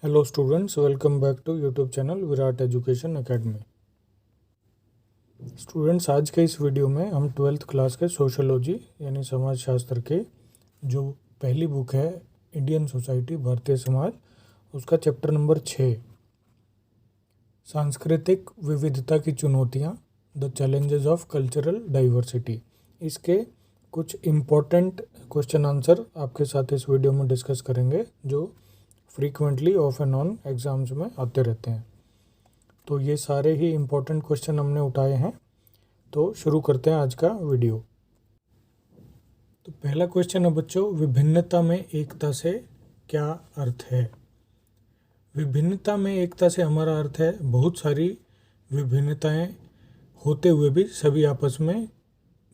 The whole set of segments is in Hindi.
Hello students, welcome back to YouTube channel Virat education academy. Students, आज के इस वीडियो में हम 12th क्लास के सोशोलॉजी यानी समाजशास्त्र के जो पहली बुक है इंडियन सोसाइटी भारतीय समाज, उसका चैप्टर नंबर 6 सांस्कृतिक विविधता की चुनौतियाँ, the challenges of cultural diversity, इसके कुछ इम्पोर्टेंट क्वेश्चन आंसर आपके साथ इस वीडियो में डिस्कस करेंगे जो frequently of and on exams में आते रहते हैं। तो ये सारे ही इम्पोर्टेंट क्वेश्चन हमने उठाए हैं, तो शुरू करते हैं आज का वीडियो। तो पहला क्वेश्चन है बच्चों, विभिन्नता में एकता से क्या अर्थ है। विभिन्नता में एकता से हमारा अर्थ है बहुत सारी विभिन्नताएं होते हुए भी सभी आपस में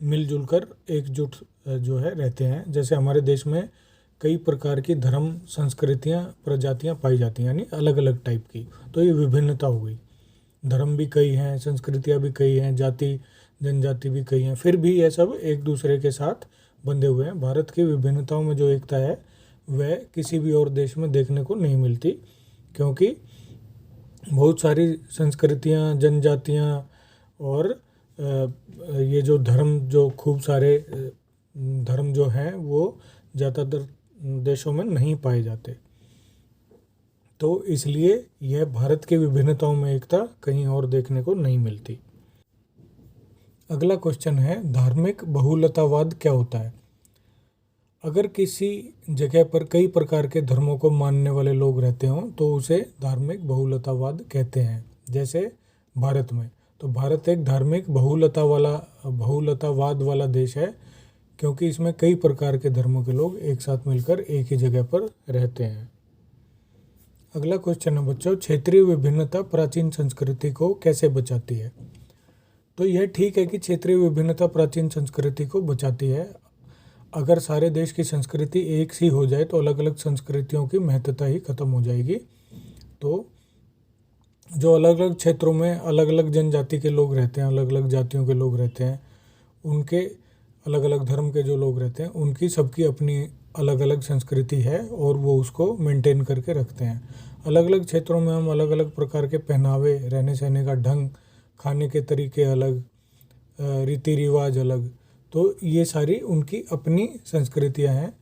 मिलजुल कर एकजुट जो है रहते हैं। जैसे हमारे देश में कई प्रकार की धर्म, संस्कृतियाँ, प्रजातियाँ पाई जाती हैं, यानी अलग अलग टाइप की, तो ये विभिन्नता हो गई। धर्म भी कई हैं, संस्कृतियाँ भी कई हैं, जाति जनजाति भी कई हैं, फिर भी ये सब एक दूसरे के साथ बंधे हुए हैं। भारत की विभिन्नताओं में जो एकता है वह किसी भी और देश में देखने को नहीं मिलती, क्योंकि बहुत सारी संस्कृतियाँ, जनजातियाँ और ये जो धर्म, जो खूब सारे धर्म जो हैं वो ज़्यादातर देशों में नहीं पाए जाते। तो इसलिए यह भारत की विभिन्नताओं में एकता कहीं और देखने को नहीं मिलती। अगला क्वेश्चन है, धार्मिक बहुलतावाद क्या होता है। अगर किसी जगह पर कई प्रकार के धर्मों को मानने वाले लोग रहते हों तो उसे धार्मिक बहुलतावाद कहते हैं। जैसे भारत में, तो भारत एक धार्मिक बहुलतावाद वाला देश है, क्योंकि इसमें कई प्रकार के धर्मों के लोग एक साथ मिलकर एक ही जगह पर रहते हैं। अगला क्वेश्चन है बच्चों, क्षेत्रीय विभिन्नता प्राचीन संस्कृति को कैसे बचाती है। तो यह ठीक है कि क्षेत्रीय विभिन्नता प्राचीन संस्कृति को बचाती है। अगर सारे देश की संस्कृति एक सी हो जाए तो अलग अलग संस्कृतियों की महत्वता ही खत्म हो जाएगी। तो जो अलग अलग क्षेत्रों में अलग अलग जनजाति के लोग रहते हैं, अलग अलग जातियों के लोग रहते हैं, उनके अलग अलग धर्म के जो लोग रहते हैं, उनकी सबकी अपनी अलग अलग संस्कृति है और वो उसको मेंटेन करके रखते हैं। अलग अलग क्षेत्रों में हम अलग अलग प्रकार के पहनावे, रहने सहने का ढंग, खाने के तरीके अलग, रीति रिवाज अलग, तो ये सारी उनकी अपनी संस्कृतियाँ हैं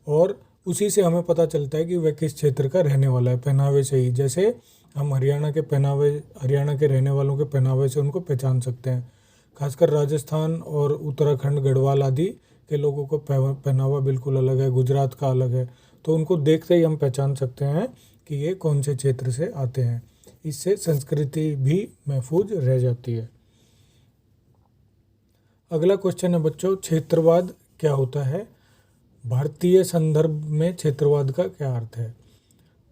और उसी से हमें पता चलता है कि वह किस क्षेत्र का रहने वाला है, पहनावे से ही। जैसे हम हरियाणा के रहने वालों के पहनावे से उनको पहचान सकते हैं। खासकर राजस्थान और उत्तराखंड, गढ़वाल आदि के लोगों को पहनावा बिल्कुल अलग है, गुजरात का अलग है, तो उनको देखते ही हम पहचान सकते हैं कि ये कौन से क्षेत्र से आते हैं। इससे संस्कृति भी महफूज रह जाती है। अगला क्वेश्चन है बच्चों, क्षेत्रवाद क्या होता है। भारतीय संदर्भ में क्षेत्रवाद का क्या अर्थ है।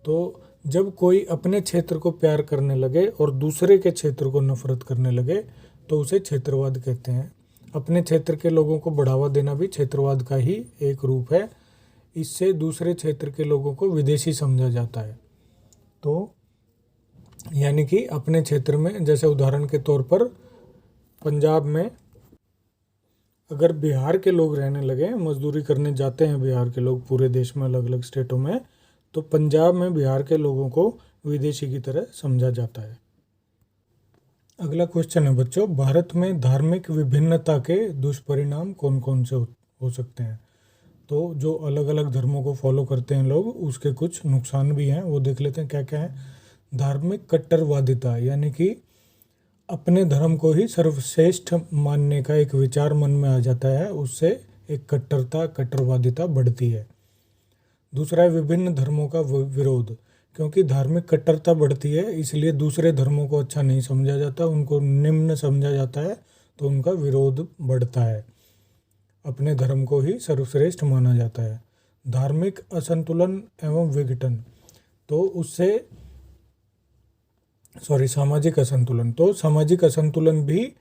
तो जब कोई अपने क्षेत्र को प्यार करने लगे और दूसरे के क्षेत्र को नफरत करने लगे तो उसे क्षेत्रवाद कहते हैं। अपने क्षेत्र के लोगों को बढ़ावा देना भी क्षेत्रवाद का ही एक रूप है। इससे दूसरे क्षेत्र के लोगों को विदेशी समझा जाता है। तो यानी कि अपने क्षेत्र में, जैसे उदाहरण के तौर पर पंजाब में अगर बिहार के लोग रहने लगे, मजदूरी करने जाते हैं बिहार के लोग पूरे देश में अलग अलग स्टेटों में, तो पंजाब में बिहार के लोगों को विदेशी की तरह समझा जाता है। अगला क्वेश्चन है बच्चों, भारत में धार्मिक विभिन्नता के दुष्परिणाम कौन कौन से हो सकते हैं। तो जो अलग अलग धर्मों को फॉलो करते हैं लोग, उसके कुछ नुकसान भी हैं, वो देख लेते हैं क्या क्या है। धार्मिक कट्टरवादिता, यानी कि अपने धर्म को ही सर्वश्रेष्ठ मानने का एक विचार मन में आ जाता है, उससे एक कट्टरवादिता बढ़ती है। दूसरा है विभिन्न धर्मों का विरोध, क्योंकि धार्मिक कट्टरता बढ़ती है इसलिए दूसरे धर्मों को अच्छा नहीं समझा जाता, उनको निम्न समझा जाता है, तो उनका विरोध बढ़ता है, अपने धर्म को ही सर्वश्रेष्ठ माना जाता है। धार्मिक असंतुलन एवं विघटन, तो उससे सामाजिक असंतुलन, तो सामाजिक असंतुलन भी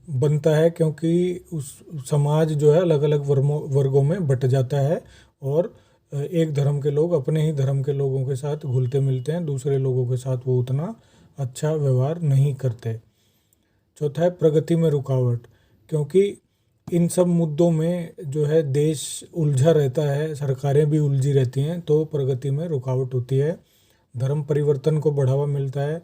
बनता है, क्योंकि उस समाज जो है अलग अलग वर्गों में बट जाता है और एक धर्म के लोग अपने ही धर्म के लोगों के साथ घुलते मिलते हैं, दूसरे लोगों के साथ वो उतना अच्छा व्यवहार नहीं करते। चौथा है प्रगति में रुकावट, क्योंकि इन सब मुद्दों में जो है देश उलझा रहता है, सरकारें भी उलझी रहती हैं, तो प्रगति में रुकावट होती है। धर्म परिवर्तन को बढ़ावा मिलता है,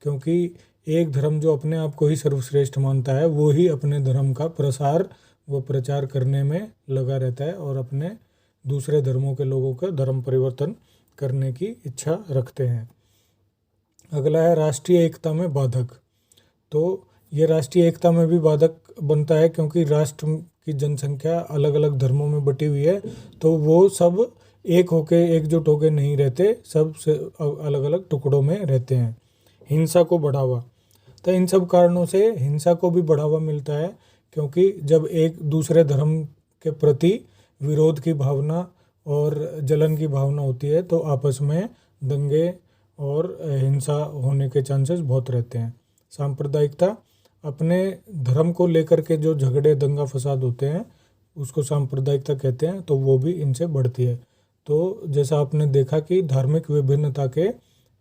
क्योंकि एक धर्म जो अपने आप को ही सर्वश्रेष्ठ मानता है वो ही अपने धर्म का प्रसार व प्रचार करने में लगा रहता है और अपने दूसरे धर्मों के लोगों का धर्म परिवर्तन करने की इच्छा रखते हैं। अगला है राष्ट्रीय एकता में बाधक। तो ये राष्ट्रीय एकता में भी बाधक बनता है, क्योंकि राष्ट्र की जनसंख्या अलग अलग धर्मों में बटी हुई है, तो वो सब एक होके एकजुट होके नहीं रहते, सब से अलग अलग टुकड़ों में रहते हैं। हिंसा को बढ़ावा, तो इन सब कारणों से हिंसा को भी बढ़ावा मिलता है, क्योंकि जब एक दूसरे धर्म के प्रति विरोध की भावना और जलन की भावना होती है तो आपस में दंगे और हिंसा होने के चांसेस बहुत रहते हैं। सांप्रदायिकता, अपने धर्म को लेकर के जो झगड़े दंगा फसाद होते हैं उसको सांप्रदायिकता कहते हैं, तो वो भी इनसे बढ़ती है। तो जैसा आपने देखा कि धार्मिक विभिन्नता के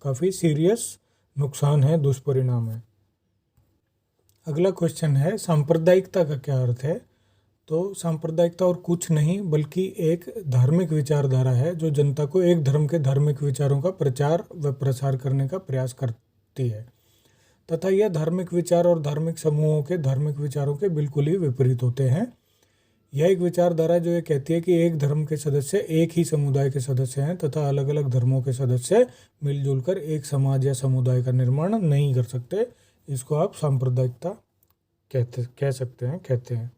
काफ़ी सीरियस नुकसान है, दुष्परिणाम है। अगला क्वेश्चन है सांप्रदायिकता का क्या अर्थ है। तो सांप्रदायिकता और कुछ नहीं बल्कि एक धार्मिक विचारधारा है जो जनता को एक धर्म के धार्मिक विचारों का प्रचार व प्रसार करने का प्रयास करती है, तथा यह धार्मिक विचार और धार्मिक समूहों के धार्मिक विचारों के बिल्कुल ही विपरीत होते हैं। यह एक विचारधारा जो ये कहती है कि एक धर्म के सदस्य एक ही समुदाय के सदस्य हैं तथा अलग अलग धर्मों के सदस्य मिलजुल कर एक समाज या समुदाय का निर्माण नहीं कर सकते। इसको आप सांप्रदायिकता कहते हैं।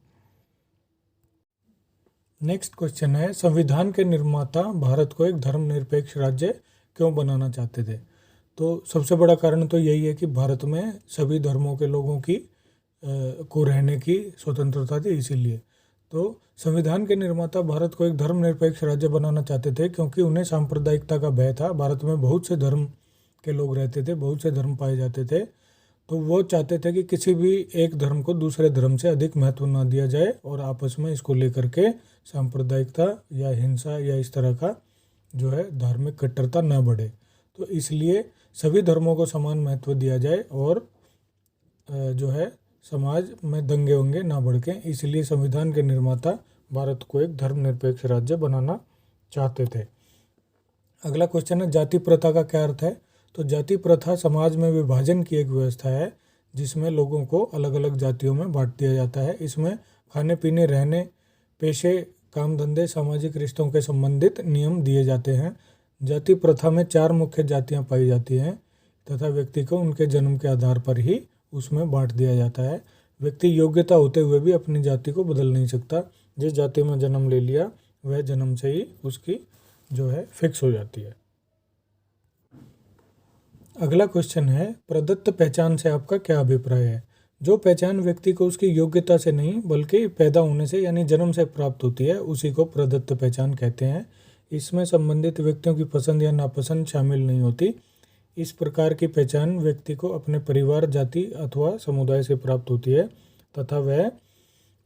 नेक्स्ट क्वेश्चन है संविधान के निर्माता भारत को एक धर्मनिरपेक्ष राज्य क्यों बनाना चाहते थे। तो सबसे बड़ा कारण तो यही है कि भारत में सभी धर्मों के लोगों की को रहने की स्वतंत्रता थी, इसीलिए। तो संविधान के निर्माता भारत को एक धर्मनिरपेक्ष राज्य बनाना चाहते थे क्योंकि उन्हें सांप्रदायिकता का भय था। भारत में बहुत से धर्म के लोग रहते थे, बहुत से धर्म पाए जाते थे, तो वो चाहते थे कि किसी भी एक धर्म को दूसरे धर्म से अधिक महत्व ना दिया जाए और आपस में इसको लेकर के सांप्रदायिकता या हिंसा या इस तरह का जो है धार्मिक कट्टरता ना बढ़े। तो इसलिए सभी धर्मों को समान महत्व दिया जाए और जो है समाज में दंगे वंगे ना भड़कें, इसलिए संविधान के निर्माता भारत को एक धर्मनिरपेक्ष राज्य बनाना चाहते थे। अगला क्वेश्चन है जाति प्रथा का क्या अर्थ है। तो जाति प्रथा समाज में विभाजन की एक व्यवस्था है जिसमें लोगों को अलग अलग जातियों में बांट दिया जाता है। इसमें खाने पीने, रहने, पेशे, काम धंधे, सामाजिक रिश्तों के संबंधित नियम दिए जाते हैं। जाति प्रथा में 4 मुख्य जातियां पाई जाती हैं तथा व्यक्ति को उनके जन्म के आधार पर ही उसमें बांट दिया जाता है। व्यक्ति योग्यता होते हुए भी अपनी जाति को बदल नहीं सकता। जिस जाति में जन्म ले लिया वह जन्म से ही उसकी जो है फिक्स हो जाती है। अगला क्वेश्चन है प्रदत्त पहचान से आपका क्या अभिप्राय है। जो पहचान व्यक्ति को उसकी योग्यता से नहीं बल्कि पैदा होने से यानी जन्म से प्राप्त होती है उसी को प्रदत्त पहचान कहते हैं। इसमें संबंधित व्यक्तियों की पसंद या नापसंद शामिल नहीं होती। इस प्रकार की पहचान व्यक्ति को अपने परिवार, जाति अथवा समुदाय से प्राप्त होती है तथा वह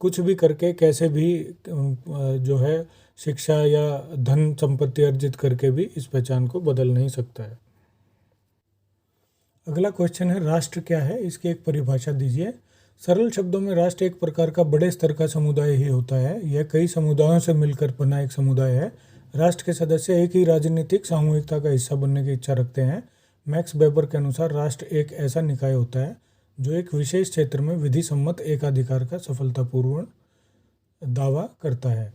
कुछ भी करके कैसे भी जो है शिक्षा या धन संपत्ति अर्जित करके भी इस पहचान को बदल नहीं सकता है। अगला क्वेश्चन है राष्ट्र क्या है, इसकी एक परिभाषा दीजिए। सरल शब्दों में राष्ट्र एक प्रकार का बड़े स्तर का समुदाय ही होता है। यह कई समुदायों से मिलकर बना एक समुदाय है। राष्ट्र के सदस्य एक ही राजनीतिक सामूहिकता का हिस्सा बनने की इच्छा रखते हैं। मैक्स वेबर के अनुसार राष्ट्र एक ऐसा निकाय होता है जो एक विशेष क्षेत्र में विधि सम्मत एकाधिकार का सफलतापूर्वक दावा करता है।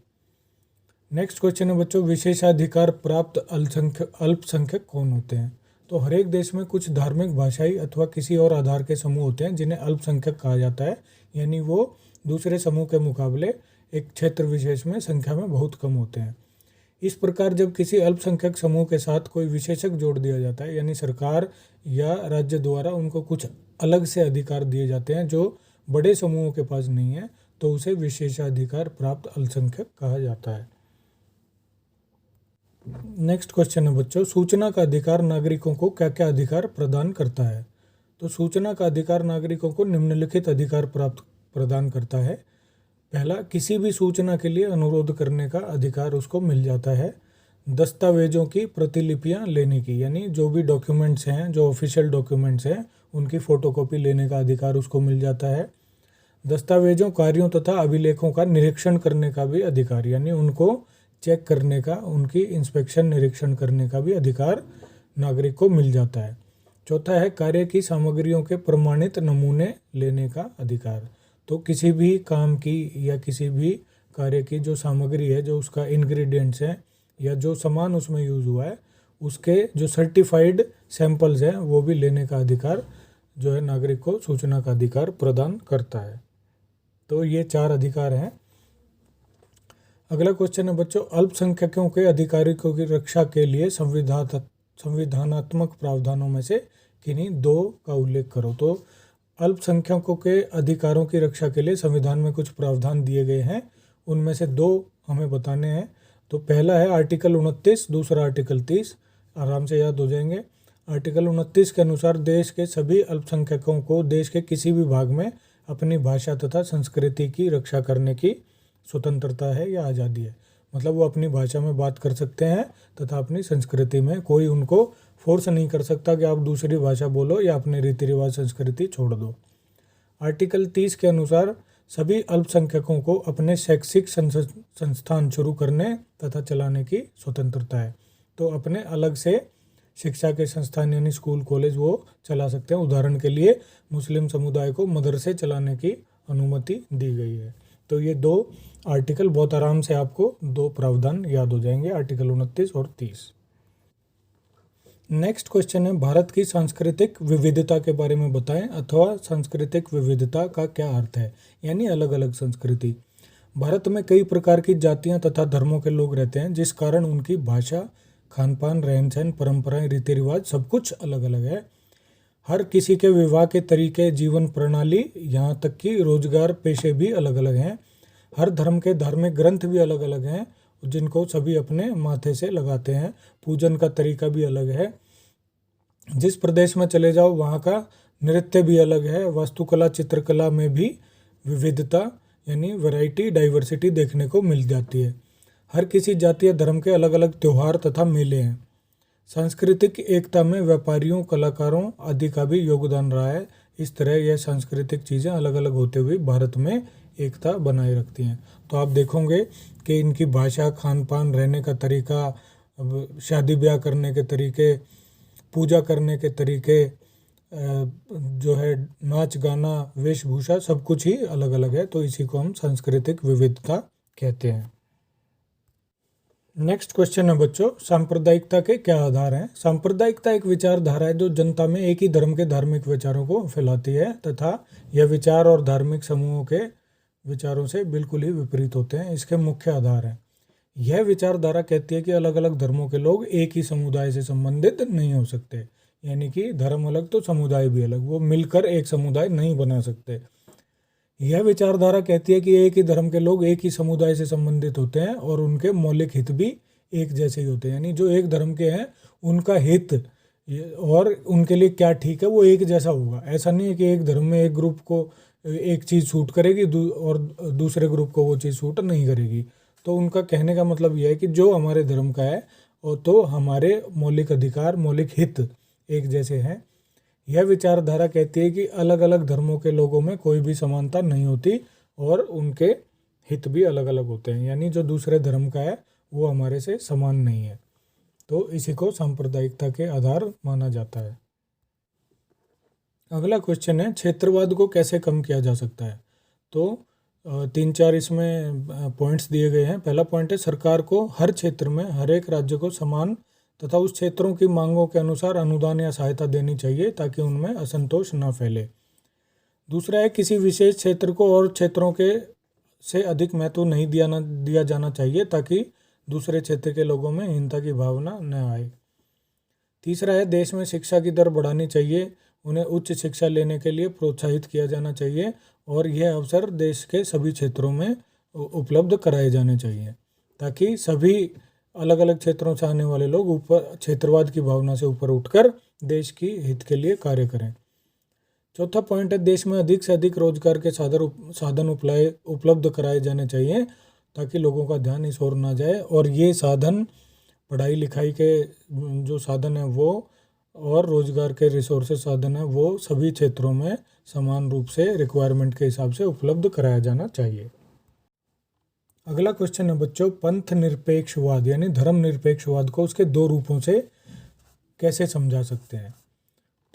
नेक्स्ट क्वेश्चन है बच्चों विशेषाधिकार प्राप्त अल्पसंख्यक कौन होते हैं। तो हर एक देश में कुछ धार्मिक, भाषाई अथवा किसी और आधार के समूह होते हैं जिन्हें अल्पसंख्यक कहा जाता है, यानी वो दूसरे समूह के मुकाबले एक क्षेत्र विशेष में संख्या में बहुत कम होते हैं। इस प्रकार जब किसी अल्पसंख्यक समूह के साथ कोई विशेषक जोड़ दिया जाता है यानी सरकार या राज्य द्वारा उनको कुछ अलग से अधिकार दिए जाते हैं जो बड़े समूहों के पास नहीं है, तो उसे विशेषाधिकार प्राप्त अल्पसंख्यक कहा जाता है। नेक्स्ट क्वेश्चन है बच्चों सूचना का अधिकार नागरिकों को क्या क्या अधिकार प्रदान करता है। तो सूचना का अधिकार नागरिकों को निम्नलिखित अधिकार प्रदान करता है। पहला, किसी भी सूचना के लिए अनुरोध करने का अधिकार उसको मिल जाता है। दस्तावेजों की प्रतिलिपियां लेने की, यानी जो भी डॉक्यूमेंट्स हैं, जो ऑफिशियल डॉक्यूमेंट्स हैं, उनकी फ़ोटोकॉपी लेने का अधिकार उसको मिल जाता है। दस्तावेजों, कार्यों तथा अभिलेखों का निरीक्षण करने का भी अधिकार, यानी उनको चेक करने का, उनकी इंस्पेक्शन निरीक्षण करने का भी अधिकार नागरिक को मिल जाता है। चौथा है कार्य की सामग्रियों के प्रमाणित नमूने लेने का अधिकार। तो किसी भी काम की या किसी भी कार्य की जो सामग्री है, जो उसका इंग्रेडिएंट्स है या जो सामान उसमें यूज़ हुआ है, उसके जो सर्टिफाइड सैंपल्स हैं वो भी लेने का अधिकार जो है नागरिक को सूचना का अधिकार प्रदान करता है। तो ये 4 अधिकार हैं। अगला क्वेश्चन है बच्चों, अल्पसंख्यकों के अधिकारों की रक्षा के लिए संविधानात्मक प्रावधानों में से किन्हीं 2 का उल्लेख करो। तो अल्पसंख्यकों के अधिकारों की रक्षा के लिए संविधान में कुछ प्रावधान दिए गए हैं, उनमें से 2 हमें बताने हैं। तो पहला है आर्टिकल 29, दूसरा आर्टिकल 30, आराम से याद हो जाएंगे। आर्टिकल 29 के अनुसार देश के सभी अल्पसंख्यकों को देश के किसी भी भाग में अपनी भाषा तथा संस्कृति की रक्षा करने की स्वतंत्रता है या आज़ादी है। मतलब वो अपनी भाषा में बात कर सकते हैं तथा अपनी संस्कृति में, कोई उनको फोर्स नहीं कर सकता कि आप दूसरी भाषा बोलो या अपने रीति रिवाज संस्कृति छोड़ दो। आर्टिकल 30 के अनुसार सभी अल्पसंख्यकों को अपने शैक्षिक संस्थान शुरू करने तथा चलाने की स्वतंत्रता है। तो अपने अलग से शिक्षा के संस्थान यानी स्कूल कॉलेज वो चला सकते हैं। उदाहरण के लिए मुस्लिम समुदाय को मदरसे चलाने की अनुमति दी गई है। तो ये 2 आर्टिकल बहुत आराम से आपको 2 प्रावधान याद हो जाएंगे, आर्टिकल 29 और 30। नेक्स्ट क्वेश्चन है, भारत की सांस्कृतिक विविधता के बारे में बताएं अथवा सांस्कृतिक विविधता का क्या अर्थ है, यानी अलग अलग संस्कृति। भारत में कई प्रकार की जातियां तथा धर्मों के लोग रहते हैं, जिस कारण उनकी भाषा, खान पान, रहन सहन, परंपराएं, रीति रिवाज सब कुछ अलग अलग है। हर किसी के विवाह के तरीके, जीवन प्रणाली, यहाँ तक कि रोजगार, पेशे भी अलग अलग हैं। हर धर्म के धार्मिक ग्रंथ भी अलग अलग हैं, जिनको सभी अपने माथे से लगाते हैं। पूजन का तरीका भी अलग है। जिस प्रदेश में चले जाओ वहाँ का नृत्य भी अलग है। वास्तुकला, चित्रकला में भी विविधता यानी वैरायटी, डाइवर्सिटी देखने को मिल जाती है। हर किसी जाति या धर्म के अलग अलग त्यौहार तथा मेले हैं। सांस्कृतिक एकता में व्यापारियों, कलाकारों आदि का भी योगदान रहा है। इस तरह यह सांस्कृतिक चीज़ें अलग अलग होते हुए भारत में एकता बनाए रखती हैं। तो आप देखोगे कि इनकी भाषा, खान पान, रहने का तरीका, शादी ब्याह करने के तरीके, पूजा करने के तरीके, जो है नाच गाना, वेशभूषा, सब कुछ ही अलग अलग है। तो इसी को हम सांस्कृतिक विविधता कहते हैं। नेक्स्ट क्वेश्चन है बच्चों, सांप्रदायिकता के क्या आधार हैं। सांप्रदायिकता एक विचारधारा है जो जनता में एक ही धर्म के धार्मिक विचारों को फैलाती है तथा यह विचार और धार्मिक समूहों के विचारों से बिल्कुल ही विपरीत होते हैं। इसके मुख्य आधार हैं, यह विचारधारा कहती है कि अलग अलग धर्मों के लोग एक ही समुदाय से संबंधित नहीं हो सकते, यानी कि धर्म अलग तो समुदाय भी अलग, वो मिलकर एक समुदाय नहीं बना सकते। यह विचारधारा कहती है कि एक ही धर्म के लोग एक ही समुदाय से संबंधित होते हैं और उनके मौलिक हित भी एक जैसे ही होते हैं, यानी जो एक धर्म के हैं उनका हित और उनके लिए क्या ठीक है वो एक जैसा होगा। ऐसा नहीं है कि एक धर्म में एक ग्रुप को एक चीज़ सूट करेगी और दूसरे ग्रुप को वो चीज़ सूट नहीं करेगी। तो उनका कहने का मतलब यह है कि जो हमारे धर्म का है और तो हमारे मौलिक अधिकार, मौलिक हित एक जैसे हैं। यह विचारधारा कहती है कि अलग अलग धर्मों के लोगों में कोई भी समानता नहीं होती और उनके हित भी अलग अलग होते हैं, यानी जो दूसरे धर्म का है वो हमारे से समान नहीं है। तो इसी को सांप्रदायिकता के आधार माना जाता है। अगला क्वेश्चन है, क्षेत्रवाद को कैसे कम किया जा सकता है। तो 3-4 इसमें पॉइंट्स दिए गए हैं। पहला पॉइंट है, सरकार को हर क्षेत्र में हर एक राज्य को समान तथा उस क्षेत्रों की मांगों के अनुसार अनुदान या सहायता देनी चाहिए ताकि उनमें असंतोष न फैले। दूसरा है, किसी विशेष क्षेत्र को और क्षेत्रों के से अधिक महत्व नहीं दिया जाना चाहिए ताकि दूसरे क्षेत्र के लोगों में हीनता की भावना न आए। तीसरा है, देश में शिक्षा की दर बढ़ानी चाहिए, उन्हें उच्च शिक्षा लेने के लिए प्रोत्साहित किया जाना चाहिए और यह अवसर देश के सभी क्षेत्रों में उपलब्ध कराए जाने चाहिए ताकि सभी अलग अलग क्षेत्रों से आने वाले लोग ऊपर क्षेत्रवाद की भावना से ऊपर उठकर देश की हित के लिए कार्य करें। चौथा पॉइंट है, देश में अधिक से अधिक रोजगार के साधन उपलब्ध कराए जाने चाहिए ताकि लोगों का ध्यान इस ओर ना जाए और ये साधन पढ़ाई लिखाई के जो साधन है वो और रोजगार के रिसोर्सेज साधन है वो सभी क्षेत्रों में समान रूप से रिक्वायरमेंट के हिसाब से उपलब्ध कराया जाना चाहिए। अगला क्वेश्चन है बच्चों, पंथ निरपेक्षवाद यानी धर्म निरपेक्षवाद को उसके 2 रूपों से कैसे समझा सकते हैं।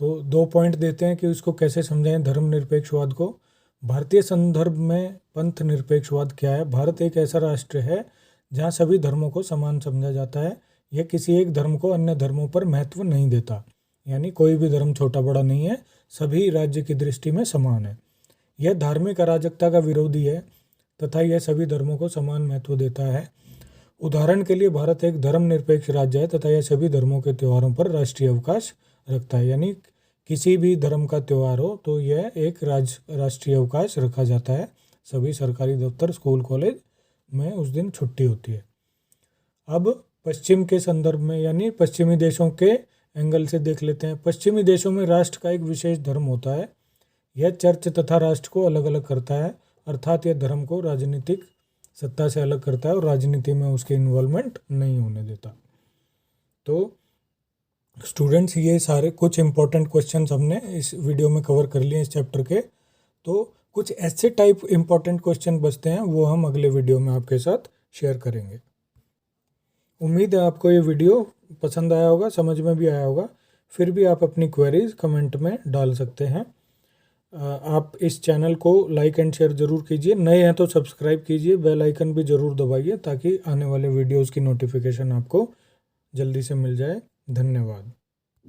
तो 2 पॉइंट देते हैं कि उसको कैसे समझाएं धर्मनिरपेक्षवाद को। भारतीय संदर्भ में पंथ निरपेक्षवाद क्या है। भारत एक ऐसा राष्ट्र है जहाँ सभी धर्मों को समान समझा जाता है। यह किसी एक धर्म को अन्य धर्मों पर महत्व नहीं देता, यानी कोई भी धर्म छोटा बड़ा नहीं है, सभी राज्य की दृष्टि में समान है। यह धार्मिक अराजकता का विरोधी है तथा यह सभी धर्मों को समान महत्व देता है। उदाहरण के लिए भारत एक धर्मनिरपेक्ष राज्य है तथा यह सभी धर्मों के त्योहारों पर राष्ट्रीय अवकाश रखता है, यानी किसी भी धर्म का त्यौहार हो तो यह एक राष्ट्रीय अवकाश रखा जाता है। सभी सरकारी दफ्तर, स्कूल, कॉलेज में उस दिन छुट्टी होती है। अब पश्चिम के संदर्भ में, यानी पश्चिमी देशों के एंगल से देख लेते हैं। पश्चिमी देशों में राष्ट्र का एक विशेष धर्म होता है। यह चर्च तथा राष्ट्र को अलग अलग करता है, अर्थात यह धर्म को राजनीतिक सत्ता से अलग करता है और राजनीति में उसके इन्वॉल्वमेंट नहीं होने देता। तो स्टूडेंट्स, ये सारे कुछ इंपॉर्टेंट क्वेश्चंस हमने इस वीडियो में कवर कर लिए इस चैप्टर के। तो कुछ ऐसे टाइप इंपॉर्टेंट क्वेश्चन बचते हैं, वो हम अगले वीडियो में आपके साथ शेयर करेंगे। उम्मीद है आपको ये वीडियो पसंद आया होगा, समझ में भी आया होगा। फिर भी आप अपनी क्वेरीज कमेंट में डाल सकते हैं। आप इस चैनल को लाइक एंड शेयर ज़रूर कीजिए। नए हैं तो सब्सक्राइब कीजिए, बेल आइकन भी ज़रूर दबाइए ताकि आने वाले वीडियोज़ की नोटिफिकेशन आपको जल्दी से मिल जाए। धन्यवाद।